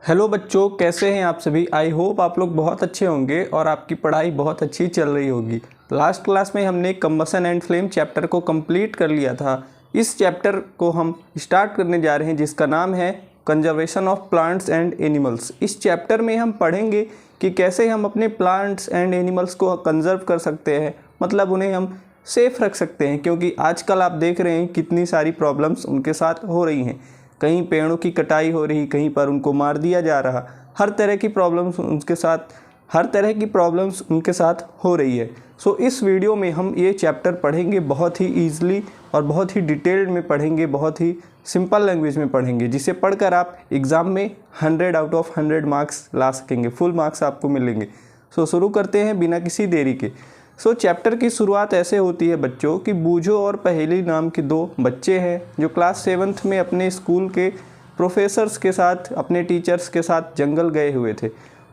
Hello बच्चों, कैसे हैं आप सभी। आई होप आप लोग बहुत अच्छे होंगे और आपकी पढ़ाई बहुत अच्छी चल रही होगी। लास्ट क्लास में हमने कंबसन एंड फ्लेम चैप्टर को कंप्लीट कर लिया था। इस चैप्टर को हम स्टार्ट करने जा रहे हैं जिसका नाम है conservation of plants and animals. इस चैप्टर में हम पढ़ेंगे कि कैसे हम अपने प्लांट्स एंड एनिमल्स को कंजर्व कर सकते हैं, मतलब उन्हें हम सेफ़ रख सकते हैं, क्योंकि आजकल आप देख रहे हैं कितनी सारी प्रॉब्लम्स उनके साथ हो रही हैं। कहीं पेड़ों की कटाई हो रही, कहीं पर उनको मार दिया जा रहा। हर तरह की प्रॉब्लम्स उनके साथ हो रही है। सो इस वीडियो में हम ये चैप्टर पढ़ेंगे, बहुत ही ईजिली और बहुत ही डिटेल्ड में पढ़ेंगे, बहुत ही सिंपल लैंग्वेज में पढ़ेंगे, जिसे पढ़कर आप एग्ज़ाम में 100 आउट ऑफ 100 मार्क्स ला सकेंगे, फुल मार्क्स आपको मिलेंगे। सो शुरू करते हैं बिना किसी देरी के। चैप्टर की शुरुआत ऐसे होती है बच्चों कि बूझो और पहेली नाम के दो बच्चे हैं जो क्लास 7th में अपने स्कूल के प्रोफेसर्स के साथ, अपने टीचर्स के साथ जंगल गए हुए थे।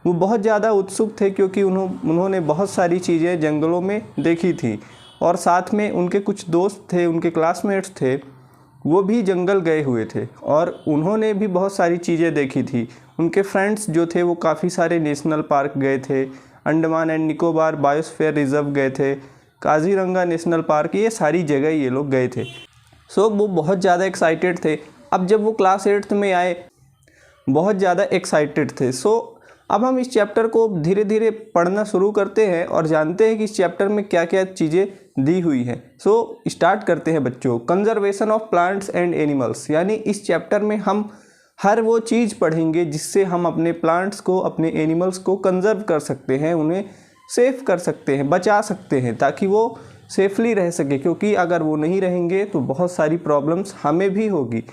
वो बहुत ज़्यादा उत्सुक थे क्योंकि उन्होंने बहुत सारी चीज़ें जंगलों में देखी थी और साथ में उनके कुछ दोस्त थे, उनके क्लासमेट्स थे, वो भी जंगल गए हुए थे और उन्होंने भी बहुत सारी चीज़ें देखी थी। उनके फ्रेंड्स जो थे वो काफ़ी सारे नेशनल पार्क गए थे, Andaman and Nicobar biosphere reserve गए थे, काजीरंगा नेशनल पार्क, ये सारी जगह ये लोग गए थे। वो बहुत ज़्यादा एक्साइटेड थे। अब जब वो क्लास 8th में आए, बहुत ज़्यादा एक्साइटेड थे। अब हम इस चैप्टर को धीरे धीरे पढ़ना शुरू करते हैं और जानते हैं कि इस चैप्टर में क्या क्या चीज़ें दी हुई हैं। स्टार्ट करते हैं बच्चों। Conservation of plants and animals, यानी इस चैप्टर में हम हर वो चीज़ पढ़ेंगे जिससे हम अपने प्लांट्स को, अपने एनिमल्स को कंजर्व कर सकते हैं, उन्हें सेफ कर सकते हैं, बचा सकते हैं, ताकि वो सेफली रह सके, क्योंकि अगर वो नहीं रहेंगे तो बहुत सारी प्रॉब्लम्स हमें भी होगी।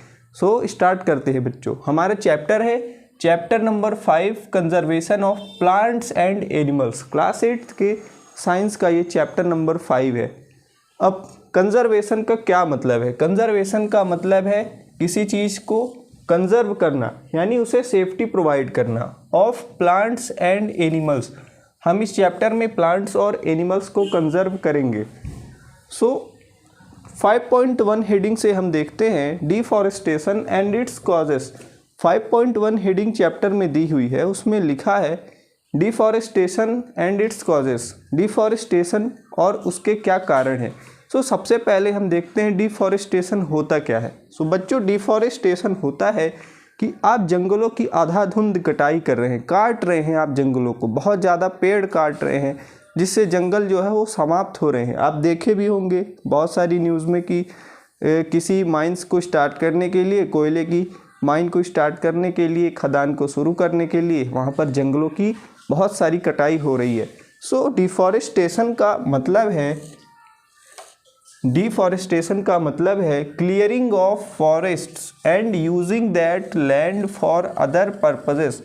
स्टार्ट करते हैं बच्चों। हमारा चैप्टर है chapter number 5, conservation of plants and animals. Class 8th के साइंस का ये चैप्टर नंबर 5 है। अब कंजर्वेशन का क्या मतलब है? कंजर्वेशन का मतलब है किसी चीज़ को कंजर्व करना, यानी उसे सेफ्टी प्रोवाइड करना, ऑफ प्लांट्स एंड एनिमल्स। हम इस चैप्टर में प्लांट्स और एनिमल्स को कंजर्व करेंगे। 5.1 हेडिंग से हम देखते हैं deforestation and it's causes. 5.1 heading chapter में दी हुई है, उसमें लिखा है deforestation and it's causes, deforestation और उसके क्या कारण हैं। सबसे पहले हम देखते हैं डिफॉरेस्टेशन होता क्या है। बच्चों, डिफॉरेस्टेशन होता है कि आप जंगलों की आधाधुंध कटाई कर रहे हैं, काट रहे हैं, आप जंगलों को बहुत ज़्यादा पेड़ काट रहे हैं, जिससे जंगल जो है वो समाप्त हो रहे हैं। आप देखे भी होंगे बहुत सारी न्यूज़ में कि किसी माइंस को स्टार्ट करने के लिए, कोयले की माइन को स्टार्ट करने के लिए, खदान को शुरू करने के लिए वहाँ पर जंगलों की बहुत सारी कटाई हो रही है। डिफॉरेस्टेशन का मतलब है clearing of forests and using that land for other purposes.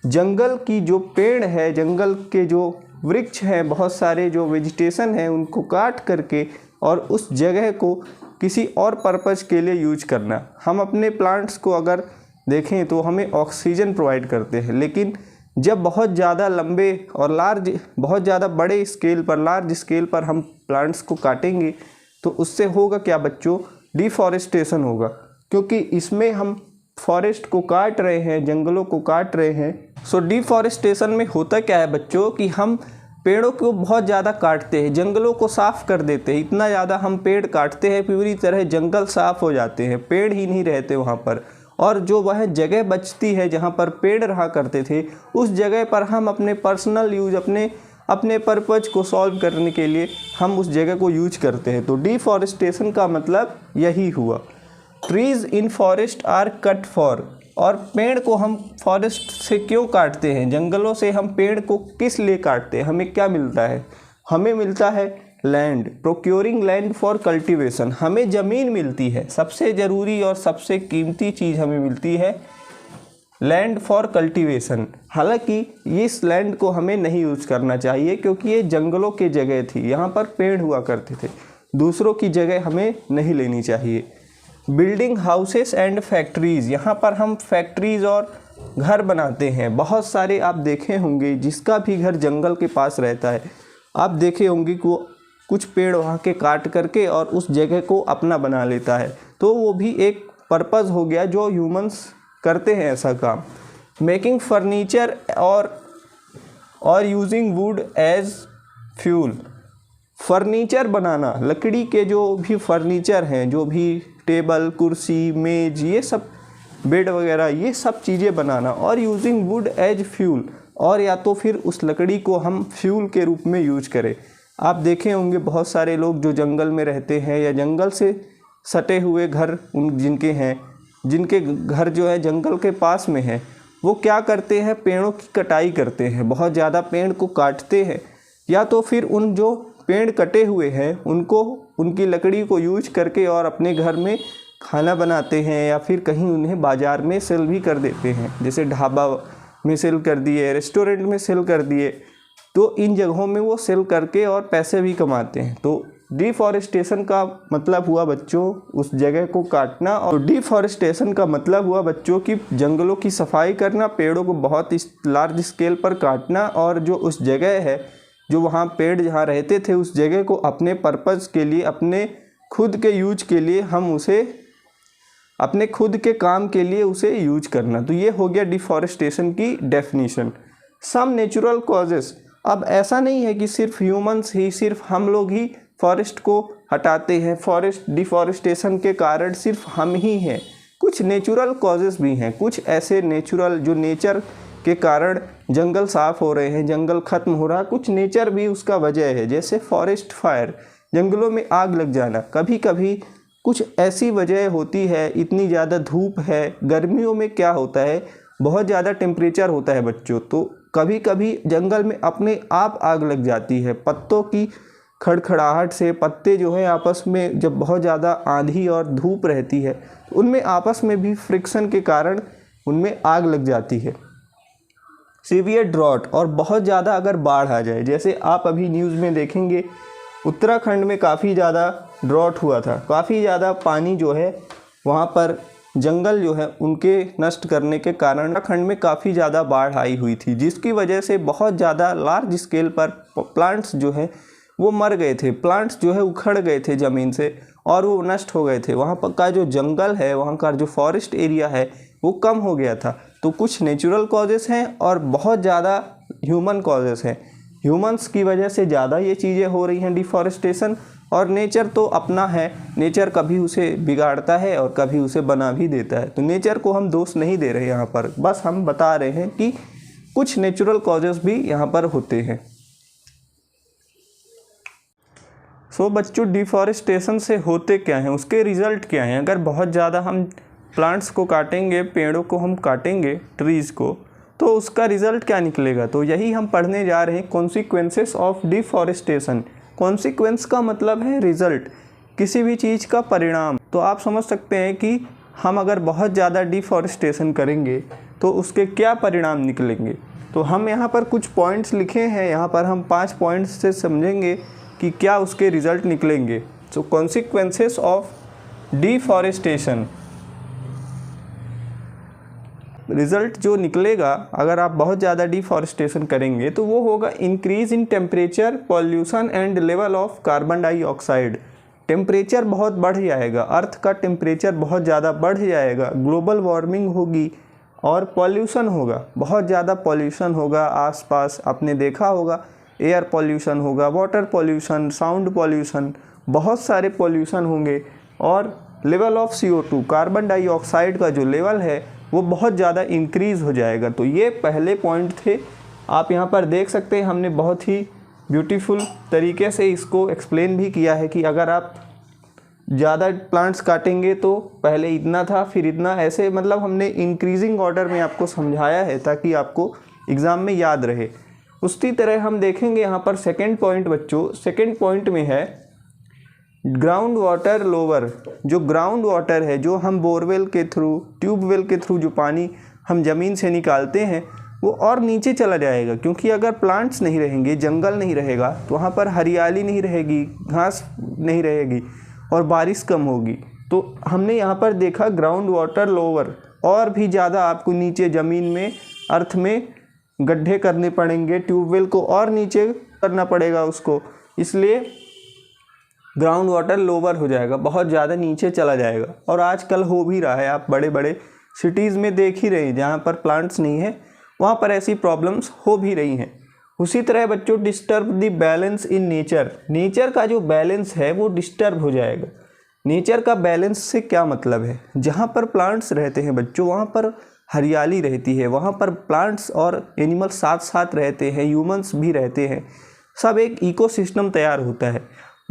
जंगल की जो पेड़ है, जंगल के जो वृक्ष हैं, बहुत सारे जो वेजिटेशन हैं, उनको काट करके और उस जगह को किसी और पर्पज़ के लिए यूज करना। हम अपने प्लांट्स को अगर देखें तो हमें ऑक्सीजन प्रोवाइड करते हैं, लेकिन जब बहुत ज़्यादा लंबे और बहुत ज़्यादा बड़े स्केल पर, लार्ज स्केल पर हम प्लांट्स को काटेंगे तो उससे होगा क्या बच्चों? डिफॉरेस्टेशन होगा, क्योंकि इसमें हम फॉरेस्ट को काट रहे हैं, जंगलों को काट रहे हैं। डिफॉरेस्टेशन में होता क्या है बच्चों कि हम पेड़ों को बहुत ज़्यादा काटते हैं, जंगलों को साफ़ कर देते हैं। इतना ज़्यादा हम पेड़ काटते हैं, पूरी तरह जंगल साफ़ हो जाते हैं, पेड़ ही नहीं रहते वहाँ पर। और जो वह जगह बचती है जहाँ पर पेड़ रहा करते थे, उस जगह पर हम अपने पर्सनल यूज, अपने पर्पज़ को सॉल्व करने के लिए हम उस जगह को यूज करते हैं। तो डिफॉरेस्टेशन का मतलब यही हुआ। Trees in forest are cut for, और पेड़ को हम फॉरेस्ट से क्यों काटते हैं, जंगलों से हम पेड़ को किस लिए काटते हैं? हमें क्या मिलता है? हमें मिलता है land, procuring land for cultivation. हमें ज़मीन मिलती है, सबसे ज़रूरी और सबसे कीमती चीज़ हमें मिलती है लैंड फॉर कल्टीवेशन। हालांकि इस लैंड को हमें नहीं यूज करना चाहिए, क्योंकि ये जंगलों की जगह थी, यहाँ पर पेड़ हुआ करते थे, दूसरों की जगह हमें नहीं लेनी चाहिए। बिल्डिंग हाउसेस एंड फैक्ट्रीज़, यहाँ पर हम फैक्ट्रीज़ और घर बनाते हैं। बहुत सारे आप देखे होंगे, जिसका भी घर जंगल के पास रहता है, आप देखे होंगे कि कुछ पेड़ वहाँ के काट करके और उस जगह को अपना बना लेता है। तो वो भी एक पर्पज़ हो गया जो ह्यूमंस करते हैं ऐसा काम। मेकिंग फर्नीचर और using wood as fuel. Furniture बनाना, लकड़ी के जो भी फर्नीचर हैं, जो भी टेबल, कुर्सी, मेज, ये सब, बेड वगैरह, ये सब चीज़ें बनाना, और यूजिंग वुड एज फ्यूल, और या तो फिर उस लकड़ी को हम फ्यूल के रूप में यूज करें। आप देखे होंगे बहुत सारे लोग जो जंगल में रहते हैं या जंगल से सटे हुए घर जिनके घर जो है जंगल के पास में है, वो क्या करते हैं, पेड़ों की कटाई करते हैं, बहुत ज़्यादा पेड़ को काटते हैं, या तो फिर उन जो पेड़ कटे हुए हैं उनको, उनकी लकड़ी को यूज करके और अपने घर में खाना बनाते हैं, या फिर कहीं उन्हें बाज़ार में सेल भी कर देते हैं, जैसे ढाबा में सेल कर दिए, रेस्टोरेंट में सेल कर दिए। तो इन जगहों में वो सेल करके और पैसे भी कमाते हैं। तो डिफॉरेस्टेशन का मतलब हुआ बच्चों उस जगह को काटना, और डिफॉरेस्टेशन का मतलब हुआ बच्चों की जंगलों की सफाई करना, पेड़ों को बहुत लार्ज स्केल पर काटना, और जो उस जगह है, जो वहाँ पेड़ जहाँ रहते थे, उस जगह को अपने पर्पज़ के लिए, अपने खुद के यूज के लिए, हम उसे अपने खुद के काम के लिए उसे यूज करना। तो ये हो गया डिफॉरेस्टेशन की डेफिनीशन। सम नेचुरल कॉजेस, अब ऐसा नहीं है कि सिर्फ ह्यूमंस ही, सिर्फ हम लोग ही फॉरेस्ट को हटाते हैं, फॉरेस्ट डिफॉरेस्टेशन के कारण सिर्फ हम ही हैं। कुछ नेचुरल कॉजेस भी हैं, कुछ ऐसे नेचुरल जो नेचर के कारण जंगल साफ़ हो रहे हैं, जंगल ख़त्म हो रहा है, कुछ नेचर भी उसका वजह है, जैसे फॉरेस्ट फायर, जंगलों में आग लग जाना। कभी कभी कुछ ऐसी वजह होती है, इतनी ज़्यादा धूप है, गर्मियों में क्या होता है, बहुत ज़्यादा टेम्परेचर होता है बच्चों, तो कभी कभी जंगल में अपने आप आग लग जाती है। पत्तों की खड़खड़ाहट से पत्ते जो है आपस में, जब बहुत ज़्यादा आंधी और धूप रहती है, तो उनमें आपस में भी फ्रिक्शन के कारण उनमें आग लग जाती है। सीवियर ड्रॉट, और बहुत ज़्यादा अगर बाढ़ आ जाए, जैसे आप अभी न्यूज़ में देखेंगे उत्तराखंड में काफ़ी ज़्यादा ड्रॉट हुआ था, काफ़ी ज़्यादा पानी जो है वहाँ पर जंगल जो है उनके नष्ट करने के कारण उत्तराखंड में काफ़ी ज़्यादा बाढ़ आई हुई थी, जिसकी वजह से बहुत ज़्यादा लार्ज स्केल पर प्लांट्स जो है वो मर गए थे, प्लांट्स जो है उखड़ गए थे ज़मीन से और वो नष्ट हो गए थे। वहाँ पर का जो जंगल है, वहाँ का जो फॉरेस्ट एरिया है वो कम हो गया था। तो कुछ नेचुरल कॉजेस हैं और बहुत ज़्यादा ह्यूमन कॉजेस हैं। ह्यूमंस की वजह से ज़्यादा ये चीज़ें हो रही हैं डिफॉरेस्टेशन, और नेचर तो अपना है, नेचर कभी उसे बिगाड़ता है और कभी उसे बना भी देता है। तो नेचर को हम दोष नहीं दे रहे यहाँ पर, बस हम बता रहे हैं कि कुछ नेचुरल कॉजेस भी यहाँ पर होते हैं। सो बच्चों, डिफॉरेस्टेशन से होते क्या हैं, उसके रिज़ल्ट क्या हैं। अगर बहुत ज़्यादा हम प्लांट्स को काटेंगे, पेड़ों को हम काटेंगे, ट्रीज़ को, तो उसका रिज़ल्ट क्या निकलेगा। तो यही हम पढ़ने जा रहे हैं, कॉन्सिक्वेंसेस ऑफ डिफॉरेस्टेशन। कॉन्सिक्वेंस का मतलब है रिज़ल्ट, किसी भी चीज़ का परिणाम। तो आप समझ सकते हैं कि हम अगर बहुत ज़्यादा डिफॉरेस्टेशन करेंगे तो उसके क्या परिणाम निकलेंगे। तो हम यहाँ पर कुछ पॉइंट्स लिखे हैं, यहाँ पर हम 5 पॉइंट्स से समझेंगे कि क्या उसके रिज़ल्ट निकलेंगे। सो कॉन्सिक्वेंसेस ऑफ डिफॉरेस्टेशन, रिज़ल्ट जो निकलेगा अगर आप बहुत ज़्यादा डिफॉरेस्टेशन करेंगे तो वो होगा increase in temperature, pollution and level of carbon dioxide. Temperature बहुत बढ़ जाएगा, अर्थ का टेम्परेचर बहुत ज़्यादा बढ़ जाएगा, ग्लोबल वार्मिंग होगी और पॉल्यूशन होगा, बहुत ज़्यादा पॉल्यूशन होगा आसपास। आपने देखा होगा एयर पॉल्यूशन होगा, वाटर पॉल्यूशन, साउंड पॉल्यूशन, बहुत सारे पॉल्यूशन होंगे। और level of CO2, carbon dioxide का जो लेवल है वो बहुत ज़्यादा इंक्रीज़ हो जाएगा। तो ये पहले पॉइंट थे, आप यहाँ पर देख सकते हैं हमने बहुत ही ब्यूटीफुल तरीके से इसको एक्सप्लेन भी किया है कि अगर आप ज़्यादा प्लांट्स काटेंगे तो पहले इतना था फिर इतना, ऐसे मतलब हमने इंक्रीजिंग ऑर्डर में आपको समझाया है ताकि आपको एग्ज़ाम में याद रहे। उसी तरह हम देखेंगे यहाँ पर सेकेंड पॉइंट बच्चों, सेकेंड पॉइंट में है ग्राउंड वाटर लोअर। जो ग्राउंड वाटर है, जो हम बोरवेल के थ्रू, ट्यूबवेल के थ्रू जो पानी हम ज़मीन से निकालते हैं वो और नीचे चला जाएगा, क्योंकि अगर प्लांट्स नहीं रहेंगे, जंगल नहीं रहेगा तो वहाँ पर हरियाली नहीं रहेगी, घास नहीं रहेगी और बारिश कम होगी। तो हमने यहाँ पर देखा ग्राउंड वाटर लोअर, और भी ज़्यादा आपको नीचे ज़मीन में, अर्थ में गड्ढे करने पड़ेंगे, ट्यूबवेल को और नीचे करना पड़ेगा उसको, इसलिए ग्राउंड वाटर लोअर हो जाएगा, बहुत ज़्यादा नीचे चला जाएगा। और आजकल हो भी रहा है, आप बड़े बड़े सिटीज़ में देख ही रहे हैं, जहाँ पर प्लांट्स नहीं है वहाँ पर ऐसी प्रॉब्लम्स हो भी रही हैं। उसी तरह बच्चों disturb the balance in nature, nature का जो बैलेंस है वो डिस्टर्ब हो जाएगा। नेचर का बैलेंस से क्या मतलब है, जहाँ पर प्लांट्स रहते हैं बच्चों वहाँ पर हरियाली रहती है, वहाँ पर प्लांट्स और एनिमल साथ साथ रहते हैं, ह्यूमंस भी रहते हैं, सब एक इकोसिस्टम तैयार होता है।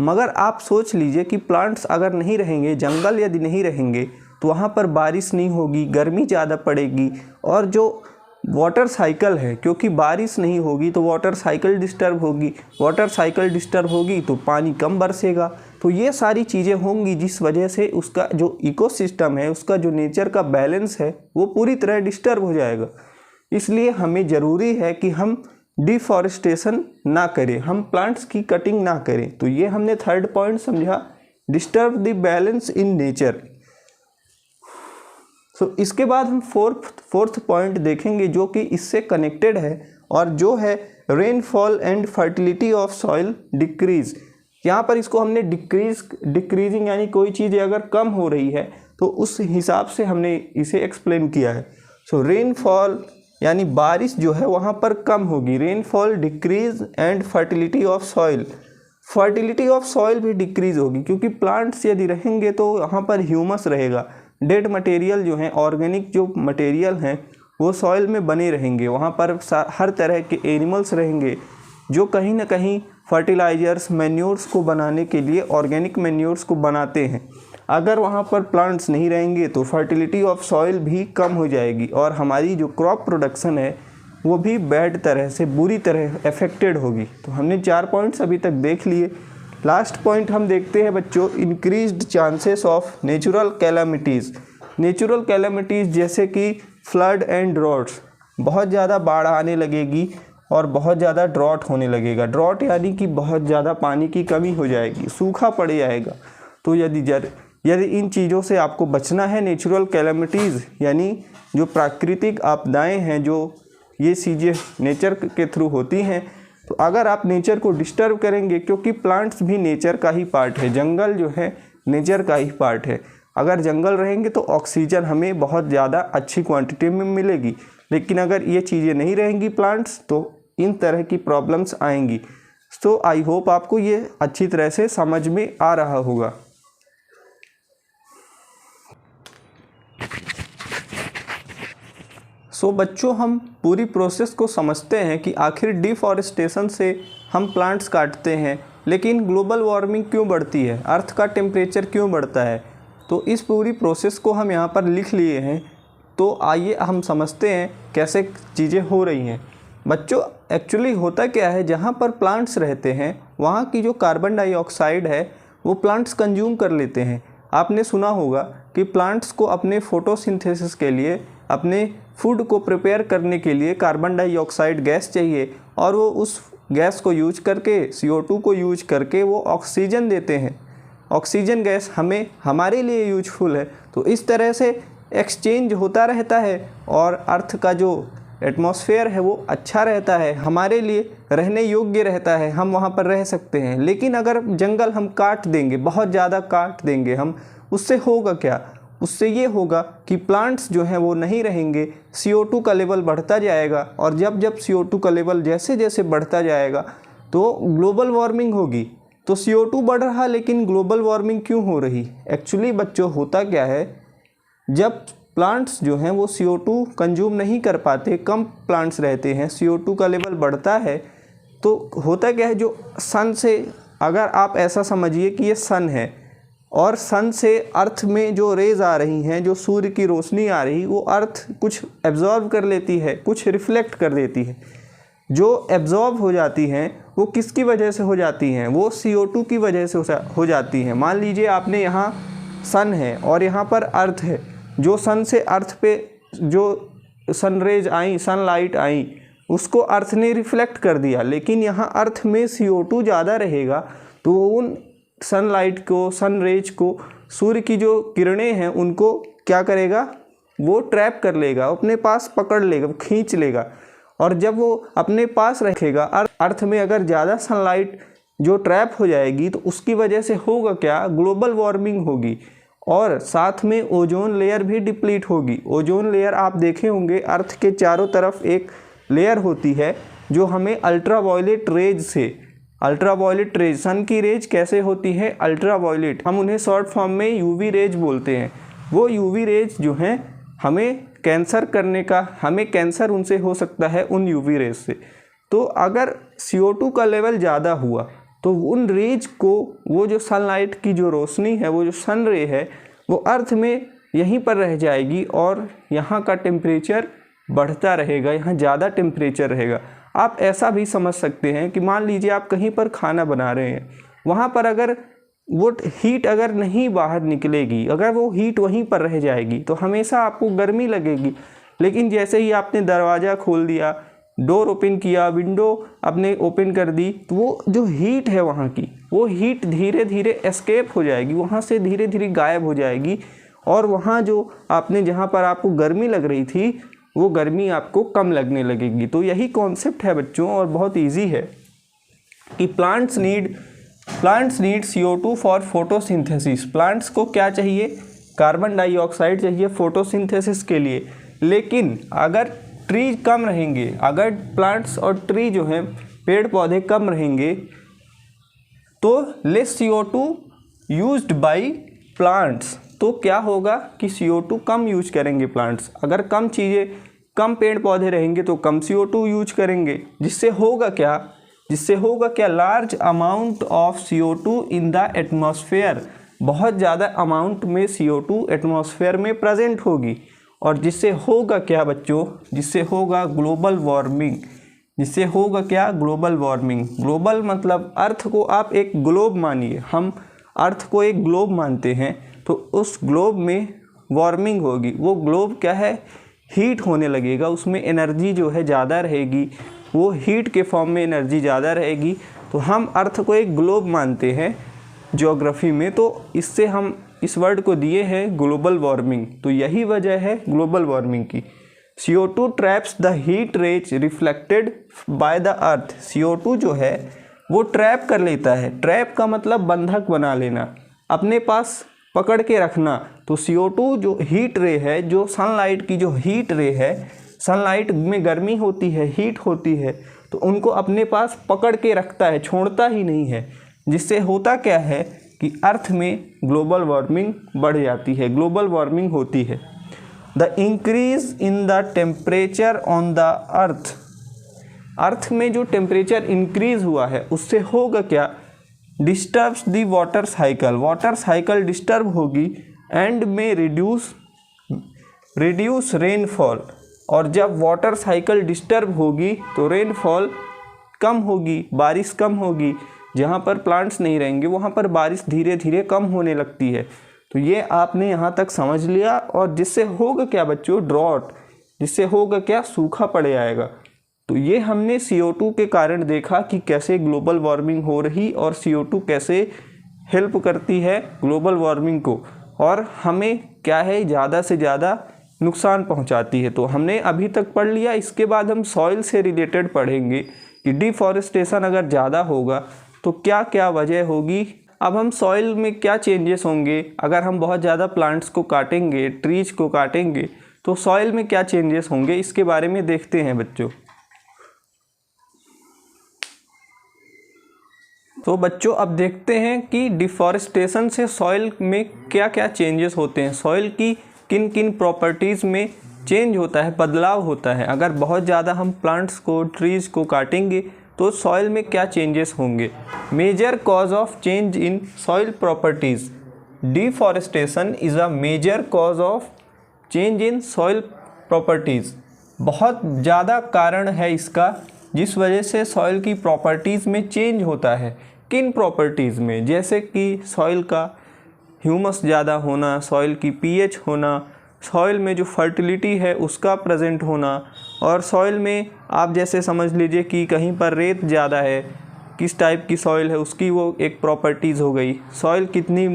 मगर आप सोच लीजिए कि प्लांट्स अगर नहीं रहेंगे, जंगल यदि नहीं रहेंगे तो वहाँ पर बारिश नहीं होगी, गर्मी ज़्यादा पड़ेगी, और जो वाटर साइकिल है, क्योंकि बारिश नहीं होगी तो वाटर साइकिल डिस्टर्ब होगी, वाटर साइकिल डिस्टर्ब होगी तो पानी कम बरसेगा। तो ये सारी चीज़ें होंगी जिस वजह से उसका जो इकोसिस्टम है, उसका जो नेचर का बैलेंस है वो पूरी तरह डिस्टर्ब हो जाएगा। इसलिए हमें ज़रूरी है कि हम डिफॉरेस्टेशन ना करें, हम प्लांट्स की कटिंग ना करें। तो ये हमने थर्ड पॉइंट समझा, disturb the balance in nature. So इसके बाद हम फोर्थ पॉइंट देखेंगे जो कि इससे कनेक्टेड है, और जो है rainfall and fertility of soil decrease. यहाँ पर इसको हमने डिक्रीजिंग यानी कोई चीज़ अगर कम हो रही है तो उस हिसाब से हमने इसे एक्सप्लेन किया है। सो रेनफॉल यानी बारिश जो है वहाँ पर कम होगी, rainfall decrease and fertility of soil, fertility of soil भी डिक्रीज होगी, क्योंकि प्लांट्स यदि रहेंगे तो वहाँ पर ह्यूमस रहेगा, डेड मटेरियल जो हैं, ऑर्गेनिक जो मटेरियल हैं वो सॉइल में बने रहेंगे, वहाँ पर हर तरह के एनिमल्स रहेंगे जो कहीं ना कहीं फर्टिलाइजर्स मैन्योर्स को बनाने के लिए ऑर्गेनिक मैन्योर्स को बनाते हैं। अगर वहाँ पर प्लांट्स नहीं रहेंगे तो फर्टिलिटी ऑफ सॉइल भी कम हो जाएगी और हमारी जो क्रॉप प्रोडक्शन है वो भी बैड तरह से, बुरी तरह अफेक्टेड होगी। तो हमने 4 पॉइंट्स अभी तक देख लिए। लास्ट पॉइंट हम देखते हैं बच्चों, increased chances of natural calamities. Natural calamities जैसे कि फ्लड एंड ड्रॉट्स, बहुत ज़्यादा बाढ़ आने लगेगी और बहुत ज़्यादा ड्रॉट होने लगेगा। ड्रॉट यानी कि बहुत ज़्यादा पानी की कमी हो जाएगी, सूखा पड़ जाएगा। तो यदि इन चीज़ों से आपको बचना है, नेचुरल कैलामिटीज़ यानी जो प्राकृतिक आपदाएं हैं, जो ये चीज़ें नेचर के थ्रू होती हैं, तो अगर आप नेचर को डिस्टर्ब करेंगे, क्योंकि प्लांट्स भी नेचर का ही पार्ट है, जंगल जो है नेचर का ही पार्ट है। अगर जंगल रहेंगे तो ऑक्सीजन हमें बहुत ज़्यादा अच्छी क्वांटिटी में मिलेगी, लेकिन अगर ये चीज़ें नहीं रहेंगी प्लांट्स तो इन तरह की प्रॉब्लम्स आएंगी। तो आई होप आपको ये अच्छी तरह से समझ में आ रहा होगा। सो बच्चों, हम पूरी प्रोसेस को समझते हैं कि आखिर डिफॉरेस्टेशन से हम प्लांट्स काटते हैं, लेकिन ग्लोबल वार्मिंग क्यों बढ़ती है, अर्थ का टेम्परेचर क्यों बढ़ता है। तो इस पूरी प्रोसेस को हम यहाँ पर लिख लिए हैं। तो आइए हम समझते हैं कैसे चीज़ें हो रही हैं। बच्चों, एक्चुअली होता क्या है, जहाँ पर प्लांट्स रहते हैं वहाँ की जो कार्बन डाइऑक्साइड है वो प्लांट्स कंज्यूम कर लेते हैं। आपने सुना होगा कि प्लांट्स को अपने फोटोसिंथेसिस के लिए, अपने फूड को प्रिपेयर करने के लिए कार्बन डाइऑक्साइड गैस चाहिए, और वो उस गैस को यूज करके, CO2 को यूज करके वो ऑक्सीजन देते हैं। ऑक्सीजन गैस हमारे लिए यूजफुल है। तो इस तरह से एक्सचेंज होता रहता है और अर्थ का जो एटमॉस्फेयर है वो अच्छा रहता है, हमारे लिए रहने योग्य रहता है, हम वहाँ पर रह सकते हैं। लेकिन अगर जंगल हम काट देंगे, बहुत ज़्यादा काट देंगे हम, उससे होगा क्या, उससे ये होगा कि प्लांट्स जो हैं वो नहीं रहेंगे, CO2 का लेवल बढ़ता जाएगा, और जब CO2 का लेवल जैसे जैसे बढ़ता जाएगा तो ग्लोबल वार्मिंग होगी। तो CO2 बढ़ रहा, लेकिन ग्लोबल वार्मिंग क्यों हो रही? एक्चुअली बच्चों होता क्या है, जब प्लांट्स जो हैं वो CO2 कंज्यूम नहीं कर पाते, कम प्लांट्स रहते हैं, CO2 का लेवल बढ़ता है, तो होता क्या है, जो सन से, अगर आप ऐसा समझिए कि ये सन है और सन से अर्थ में जो रेज आ रही हैं, जो सूर्य की रोशनी आ रही, वो अर्थ कुछ एब्जॉर्ब कर लेती है, कुछ रिफ्लेक्ट कर देती है। जो एब्जॉर्ब हो जाती हैं वो किसकी वजह से हो जाती हैं? वो CO2 की वजह से हो जाती हैं। मान लीजिए आपने यहाँ सन है और यहाँ पर अर्थ है, जो सन से अर्थ पे जो सनरेज आई, सनलाइट आई, उसको अर्थ ने रिफ्लेक्ट कर दिया, लेकिन यहाँ अर्थ में CO2 ज़्यादा रहेगा, तो उन सनलाइट को, सनरेज को, सूर्य की जो किरणें हैं उनको क्या करेगा, वो ट्रैप कर लेगा, अपने पास पकड़ लेगा, खींच लेगा। और जब वो अपने पास रखेगा, अर्थ में अगर ज़्यादा सनलाइट जो ट्रैप हो जाएगी, तो उसकी वजह से होगा क्या, ग्लोबल वार्मिंग होगी। और साथ में ओजोन लेयर भी डिप्लीट होगी। ओजोन लेयर आप देखे होंगे अर्थ के चारों तरफ एक लेयर होती है जो हमें अल्ट्रावायलेट रेज से, अल्ट्रावायलेट रेज, सन की रेज कैसे होती है अल्ट्रावायलेट, हम उन्हें शॉर्ट फॉर्म में यूवी रेज बोलते हैं। वो यूवी रेज जो हैं हमें कैंसर करने का, हमें कैंसर उनसे हो सकता है उन यूवी रेज से। तो अगर CO2 का लेवल ज़्यादा हुआ तो उन रेज को, वो जो सनलाइट की जो रोशनी है, वो जो सन रे है, वो अर्थ में यहीं पर रह जाएगी और यहाँ का टेम्परेचर बढ़ता रहेगा, यहाँ ज़्यादा टेम्परेचर रहेगा। आप ऐसा भी समझ सकते हैं कि मान लीजिए आप कहीं पर खाना बना रहे हैं, वहाँ पर अगर वो हीट अगर नहीं बाहर निकलेगी, अगर वो हीट वहीं पर रह जाएगी तो हमेशा आपको गर्मी लगेगी। लेकिन जैसे ही आपने दरवाज़ा खोल दिया, डोर ओपन किया, विंडो आपने ओपन कर दी, तो वो जो हीट है वहाँ की, वो हीट धीरे धीरे एस्केप हो जाएगी, वहाँ से धीरे धीरे गायब हो जाएगी और वहाँ जो आपने, जहाँ पर आपको गर्मी लग रही थी, वो गर्मी आपको कम लगने लगेगी। तो यही कॉन्सेप्ट है बच्चों और बहुत ईजी है कि plants need CO2 for photosynthesis. Plants को क्या चाहिए? कार्बन डाइऑक्साइड चाहिए फोटोसिंथेसिस के लिए। लेकिन अगर ट्री कम रहेंगे, अगर प्लांट्स और ट्री जो हैं, पेड़ पौधे कम रहेंगे, तो less CO2 used by plants. तो क्या होगा कि CO2 कम यूज करेंगे प्लांट्स। अगर कम चीज़ें, कम पेड़ पौधे रहेंगे तो कम CO2 यूज करेंगे, जिससे होगा क्या, large amount of CO2 in the atmosphere, बहुत ज़्यादा अमाउंट में CO2 एटमॉस्फेयर में प्रेजेंट होगी। और जिससे होगा क्या बच्चों, जिससे होगा ग्लोबल वार्मिंग। जिससे होगा क्या? Global warming. ग्लोबल मतलब अर्थ को आप एक ग्लोब मानिए, हम अर्थ को एक ग्लोब मानते हैं, तो उस ग्लोब में वार्मिंग होगी। वो ग्लोब क्या है? हीट होने लगेगा, उसमें एनर्जी जो है ज़्यादा रहेगी, वो हीट के फॉर्म में एनर्जी ज़्यादा रहेगी। तो हम अर्थ को एक ग्लोब मानते हैं ज्योग्राफी में, तो इससे हम इस वर्ड को दिए हैं ग्लोबल वार्मिंग। तो यही वजह है ग्लोबल वार्मिंग की। CO2 traps the heat rays reflected by the earth. CO2 जो है वो ट्रैप कर लेता है। ट्रैप का मतलब बंधक बना लेना, अपने पास पकड़ के रखना। तो CO2 जो हीट रे है, जो सनलाइट की जो हीट रे है, सनलाइट में गर्मी होती है, हीट होती है, तो उनको अपने पास पकड़ के रखता है, छोड़ता ही नहीं है। जिससे होता क्या है कि अर्थ में ग्लोबल वार्मिंग बढ़ जाती है, ग्लोबल वार्मिंग होती है। The increase in the temperature on the earth. Earth में जो टेम्परेचर इंक्रीज हुआ है उससे होगा क्या? Disturbs the water cycle. Water cycle disturb होगी एंड में रिड्यूस रेनफॉल। और जब वाटर साइकिल डिस्टर्ब होगी तो रेनफॉल कम होगी, बारिश कम होगी। जहाँ पर प्लांट्स नहीं रहेंगे वहाँ पर बारिश धीरे धीरे कम होने लगती है। तो ये आपने यहाँ तक समझ लिया। और जिससे होगा क्या बच्चों? ड्रॉट। जिससे होगा क्या? सूखा पड़ जाएगा। तो ये हमने CO2 के कारण देखा कि कैसे ग्लोबल वार्मिंग हो रही और CO2 कैसे हेल्प करती है ग्लोबल वार्मिंग को, और हमें क्या है ज़्यादा से ज़्यादा नुकसान पहुंचाती है। तो हमने अभी तक पढ़ लिया। इसके बाद हम सॉइल से रिलेटेड पढ़ेंगे कि डिफॉरेस्टेशन अगर ज़्यादा होगा तो क्या क्या वजह होगी। अब हम सॉइल में क्या चेंजेस होंगे अगर हम बहुत ज़्यादा प्लांट्स को काटेंगे, ट्रीज को काटेंगे, तो सॉइल में क्या चेंजेस होंगे, इसके बारे में देखते हैं बच्चों। तो बच्चों अब देखते हैं कि डिफॉरेस्टेशन से सॉइल में क्या क्या चेंजेस होते हैं, सॉइल की किन किन प्रॉपर्टीज़ में चेंज होता है, बदलाव होता है। अगर बहुत ज़्यादा हम प्लांट्स को, ट्रीज़ को काटेंगे तो सॉइल में क्या चेंजेस होंगे। Major cause of change in soil properties. Deforestation is a major cause of change in soil properties. बहुत ज़्यादा कारण है इसका जिस वजह से सॉइल की प्रॉपर्टीज़ में चेंज होता है। किन प्रॉपर्टीज़ में? जैसे कि सॉइल का ह्यूमस ज़्यादा होना, सॉइल की pH होना, सॉइल में जो फर्टिलिटी है उसका प्रेजेंट होना, और सॉइल में आप जैसे समझ लीजिए कि कहीं पर रेत ज़्यादा है, किस टाइप की सॉइल है उसकी वो एक प्रॉपर्टीज़ हो गई। सॉइल कितनी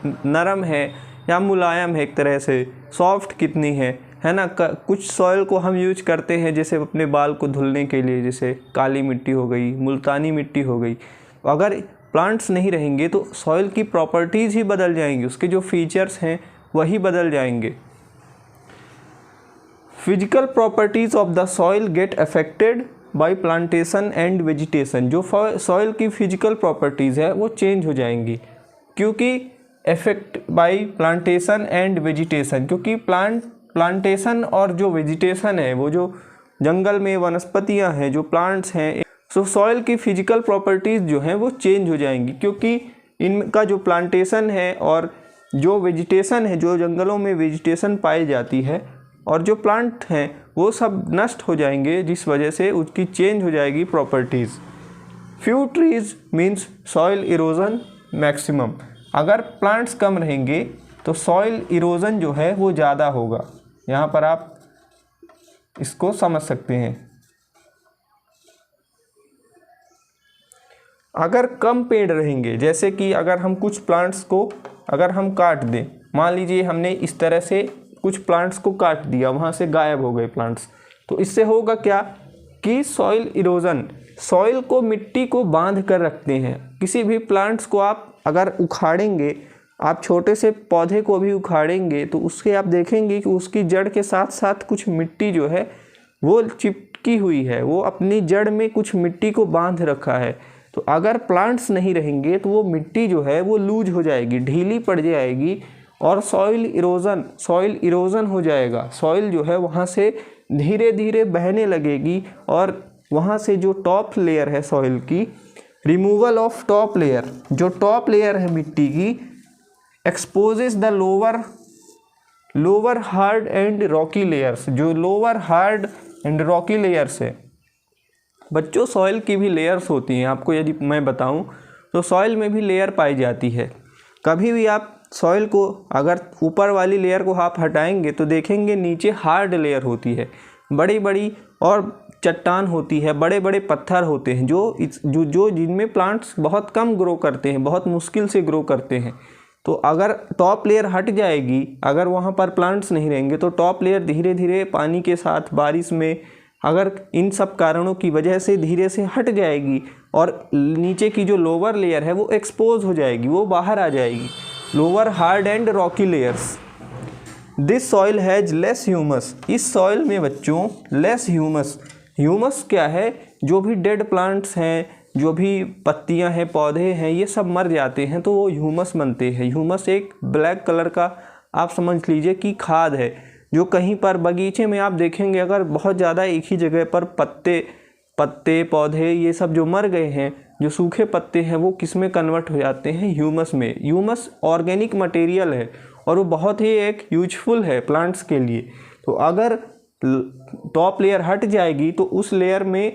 नरम है या मुलायम है, एक तरह से सॉफ्ट कितनी है ना। कुछ सॉइल को हम यूज करते हैं जैसे अपने बाल को धुलने के लिए, जैसे काली मिट्टी हो गई, मुल्तानी मिट्टी हो गई। अगर प्लांट्स नहीं रहेंगे तो सॉइल की प्रॉपर्टीज़ ही बदल जाएंगी, उसके जो फीचर्स हैं वही बदल जाएंगे। Physical properties of the soil get affected by plantation and vegetation. जो सॉइल की फिजिकल प्रॉपर्टीज़ है वो चेंज हो जाएंगी क्योंकि effect bye plantation and vegetation, क्योंकि प्लांटेशन और जो वेजिटेशन है, वो जो जंगल में वनस्पतियां हैं, जो प्लांट्स हैं, सो सॉइल की फिजिकल प्रॉपर्टीज़ जो हैं वो चेंज हो जाएंगी क्योंकि इनका जो प्लांटेशन है और जो वेजिटेशन है, जो जंगलों में वेजिटेशन पाई जाती है और जो प्लांट हैं वो सब नष्ट हो जाएंगे, जिस वजह से उसकी चेंज हो जाएगी properties. Few trees means soil erosion maximum. अगर प्लांट्स कम रहेंगे तो सॉइल इरोजन जो है वो ज़्यादा होगा। यहाँ पर आप इसको समझ सकते हैं। अगर कम पेड़ रहेंगे, जैसे कि अगर हम कुछ प्लांट्स को अगर हम काट दें, मान लीजिए हमने इस तरह से कुछ प्लांट्स को काट दिया, वहाँ से गायब हो गए प्लांट्स, तो इससे होगा क्या कि सॉइल इरोजन, सॉइल को, मिट्टी को बांध कर रखते हैं। किसी भी प्लांट्स को आप अगर उखाड़ेंगे, आप छोटे से पौधे को भी उखाड़ेंगे तो उसके आप देखेंगे कि उसकी जड़ के साथ साथ कुछ मिट्टी जो है वो चिपकी हुई है, वो अपनी जड़ में कुछ मिट्टी को बांध रखा है। तो अगर प्लांट्स नहीं रहेंगे तो वो मिट्टी जो है वो लूज हो जाएगी, ढीली पड़ जाएगी और सॉइल इरोजन हो जाएगा। सॉइल जो है वहाँ से धीरे धीरे बहने लगेगी और वहाँ से जो टॉप लेयर है सॉइल की, रिमूवल ऑफ टॉप लेयर, जो टॉप लेयर है मिट्टी की, exposes the lower hard and rocky layers. जो lower hard and rocky layers है बच्चों, सॉइल की भी लेयर्स होती हैं। आपको यदि मैं बताऊं तो सॉइल में भी लेयर पाई जाती है। कभी भी आप सॉइल को अगर ऊपर वाली लेयर को आप हटाएंगे तो देखेंगे नीचे हार्ड लेयर होती है, बड़ी बड़ी और चट्टान होती है, बड़े बड़े पत्थर होते हैं जो जिनमें प्लांट्स बहुत कम ग्रो करते हैं, बहुत मुश्किल से ग्रो करते हैं। तो अगर टॉप लेयर हट जाएगी, अगर वहाँ पर प्लांट्स नहीं रहेंगे तो टॉप लेयर धीरे धीरे पानी के साथ, बारिश में, अगर इन सब कारणों की वजह से धीरे से हट जाएगी और नीचे की जो लोअर लेयर है वो एक्सपोज हो जाएगी, वो बाहर आ जाएगी। Lower hard and rocky layers. This soil has less humus. इस सॉइल में बच्चों लेस ह्यूमस, ह्यूमस क्या है, जो भी डेड प्लांट्स हैं, जो भी पत्तियां हैं, पौधे हैं, ये सब मर जाते हैं तो वो ह्यूमस बनते हैं। ह्यूमस एक ब्लैक कलर का आप समझ लीजिए कि खाद है, जो कहीं पर बगीचे में आप देखेंगे अगर बहुत ज़्यादा एक ही जगह पर पत्ते पौधे ये सब जो मर गए हैं, जो सूखे पत्ते हैं, वो किस में कन्वर्ट हो जाते हैं, ह्यूमस में। ह्यूमस ऑर्गेनिक मटेरियल है और वो बहुत ही एक यूजफुल है प्लांट्स के लिए। तो अगर टॉप लेयर हट जाएगी तो उस लेयर में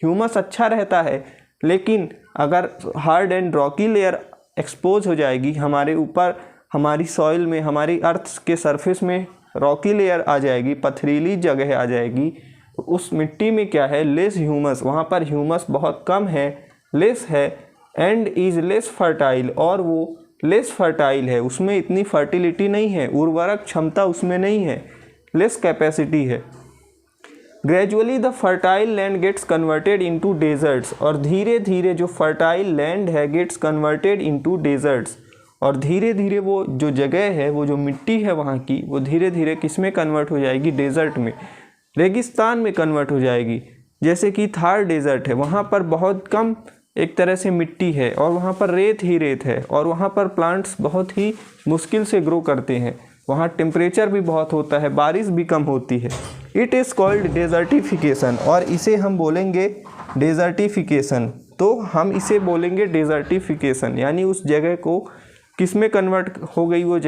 ह्यूमस अच्छा रहता है, लेकिन अगर hard and Rocky layer expose हो जाएगी, हमारे ऊपर, हमारी सॉइल में, हमारी अर्थ के सरफेस में रॉकी लेयर आ जाएगी, पथरीली जगह आ जाएगी, तो उस मिट्टी में क्या है, लेस ह्यूमस, वहाँ पर ह्यूमस बहुत कम है, लेस है, एंड इज़ लेस फर्टाइल, और वो लेस फर्टाइल है, उसमें इतनी फर्टिलिटी नहीं है, उर्वरक क्षमता उसमें नहीं है, लेस कैपेसिटी है। Gradually the fertile land gets converted into deserts. और धीरे धीरे जो फर्टाइल लैंड है गेट्स कन्वर्टेड इनटू डेजर्ट्स, और धीरे धीरे वो जो जगह है, वो जो मिट्टी है वहाँ की, वो धीरे धीरे किस में कन्वर्ट हो जाएगी, डेजर्ट में, रेगिस्तान में कन्वर्ट हो जाएगी। जैसे कि थार डेजर्ट है, वहाँ पर बहुत कम एक तरह से मिट्टी है और वहाँ पर रेत ही रेत है और वहाँ पर प्लांट्स बहुत ही मुश्किल से ग्रो करते हैं, वहाँ टेम्परेचर भी बहुत होता है, बारिश भी कम होती है। इट इज़ कॉल्ड डेजर्टिफिकेशन, और इसे हम बोलेंगे डेजर्टिफिकेशन। तो हम इसे बोलेंगे डेजर्टिफिकेशन, यानी उस जगह को किस में कन्वर्ट हो गई, वो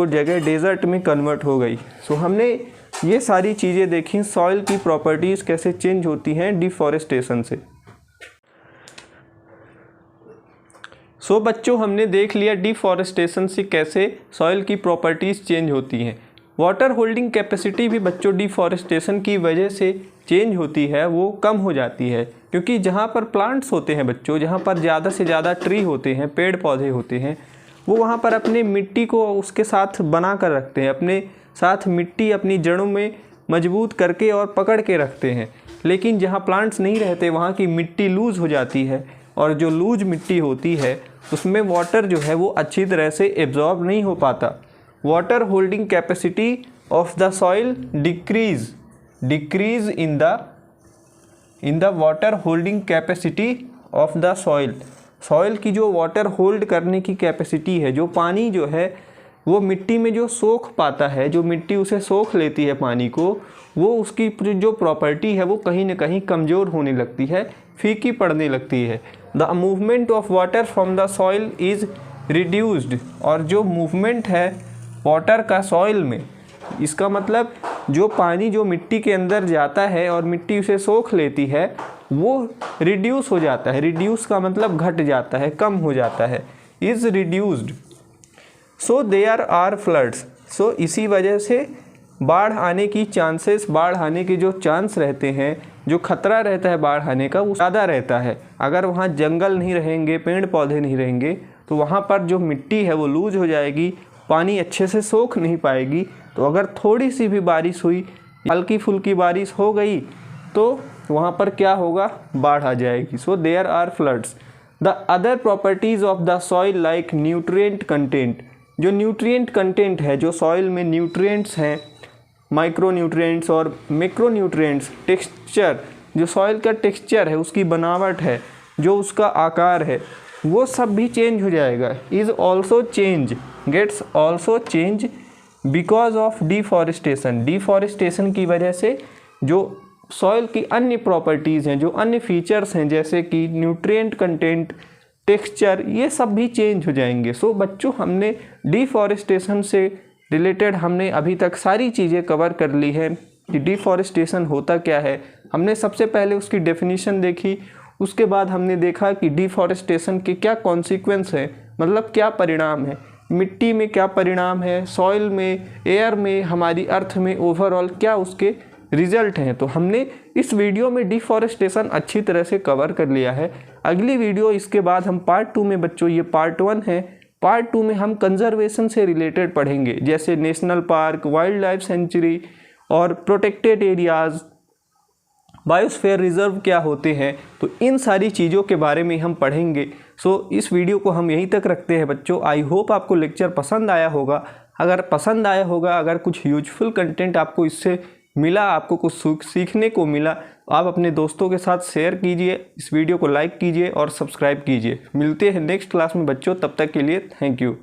जगह डेजर्ट में कन्वर्ट हो गई। सो हमने ये सारी चीज़ें देखी, सॉइल की प्रॉपर्टीज़ कैसे चेंज होती हैं डिफॉरेस्टेशन से। सो बच्चों, हमने देख लिया डिफॉरेस्टेशन से कैसे सॉइल की प्रॉपर्टीज़ चेंज होती हैं। वाटर होल्डिंग कैपेसिटी भी बच्चों डिफॉरेस्टेशन की वजह से चेंज होती है, वो कम हो जाती है, क्योंकि जहाँ पर प्लांट्स होते हैं बच्चों, जहाँ पर ज़्यादा से ज़्यादा ट्री होते हैं, पेड़ पौधे होते हैं, वो वहाँ पर अपने मिट्टी को उसके साथ बना कर रखते हैं, अपने साथ मिट्टी अपनी जड़ों में मजबूत करके और पकड़ के रखते हैं। लेकिन जहाँ प्लांट्स नहीं रहते, वहाँ की मिट्टी लूज़ हो जाती है और जो लूज मिट्टी होती है उसमें वाटर जो है वो अच्छी तरह से एब्जॉर्ब नहीं हो पाता। Water holding capacity of the soil decrease in the water holding capacity of the soil की जो वाटर होल्ड करने की कैपेसिटी है, जो पानी जो है वो मिट्टी में जो सोख पाता है, जो मिट्टी उसे सोख लेती है पानी को, वो उसकी जो प्रॉपर्टी है वो कहीं ना कहीं कमज़ोर होने लगती है, फीकी पड़ने लगती है। The movement of water from the soil is reduced, और जो मूवमेंट है वाटर का सॉइल में, इसका मतलब जो पानी जो मिट्टी के अंदर जाता है और मिट्टी उसे सोख लेती है वो रिड्यूस हो जाता है। रिड्यूस का मतलब घट जाता है, कम हो जाता है, is reduced. So there are floods, so इसी वजह से बाढ़ आने की चांसेस, बाढ़ आने के जो चांस रहते हैं, जो खतरा रहता है बाढ़ आने का वो ज़्यादा रहता है। अगर वहाँ जंगल नहीं रहेंगे, पेड़ पौधे नहीं रहेंगे तो वहाँ पर जो मिट्टी है वो लूज हो जाएगी, पानी अच्छे से सोख नहीं पाएगी। तो अगर थोड़ी सी भी बारिश हुई, हल्की फुल्की बारिश हो गई तो वहाँ पर क्या होगा, बाढ़ आ जाएगी। So there are floods. The other properties of the soil like nutrient content, जो न्यूट्रिएंट कंटेंट है, जो सॉइल में न्यूट्रिएंट्स हैं, माइक्रो न्यूट्रिएंट्स और मैक्रो न्यूट्रिएंट्स, टेक्सचर, जो सॉइल का टेक्सचर है, उसकी बनावट है, जो उसका आकार है, वो सब भी चेंज हो जाएगा। Is also change, gets also change because of deforestation. Deforestation की वजह से जो सॉइल की अन्य प्रॉपर्टीज़ हैं, जो अन्य फीचर्स हैं, जैसे कि न्यूट्रिएंट कंटेंट, टेक्सचर, ये सब भी चेंज हो जाएंगे। सो बच्चों, हमने डिफॉरेस्टेशन से रिलेटेड हमने अभी तक सारी चीज़ें कवर कर ली है कि डिफॉरेस्टेशन होता क्या है। हमने सबसे पहले उसकी डेफिनेशन देखी, उसके बाद हमने देखा कि डिफॉरेस्टेशन के क्या कॉन्सिक्वेंस है, मतलब क्या परिणाम है, मिट्टी में क्या परिणाम है, सॉइल में, एयर में, हमारी अर्थ में ओवरऑल क्या उसके रिजल्ट हैं। तो हमने इस वीडियो में डिफॉरेस्टेशन अच्छी तरह से कवर कर लिया है। अगली वीडियो इसके बाद हम पार्ट 2 में, बच्चों ये पार्ट 1 है, पार्ट 2 में हम कंजर्वेशन से रिलेटेड पढ़ेंगे, जैसे national park, wild life sanctuary और प्रोटेक्टेड एरियाज़, बायोस्फीयर रिजर्व क्या होते हैं। तो इन सारी चीज़ों के बारे में हम पढ़ेंगे। सो इस वीडियो को हम यहीं तक रखते हैं बच्चों। आई होप आपको लेक्चर पसंद आया होगा। अगर पसंद आया होगा, अगर कुछ यूजफुल कंटेंट आपको इससे मिला, आपको कुछ सीखने को मिला, तो आप अपने दोस्तों के साथ शेयर कीजिए, इस वीडियो को लाइक कीजिए और सब्सक्राइब कीजिए। मिलते हैं नेक्स्ट क्लास में बच्चों, तब तक के लिए थैंक यू।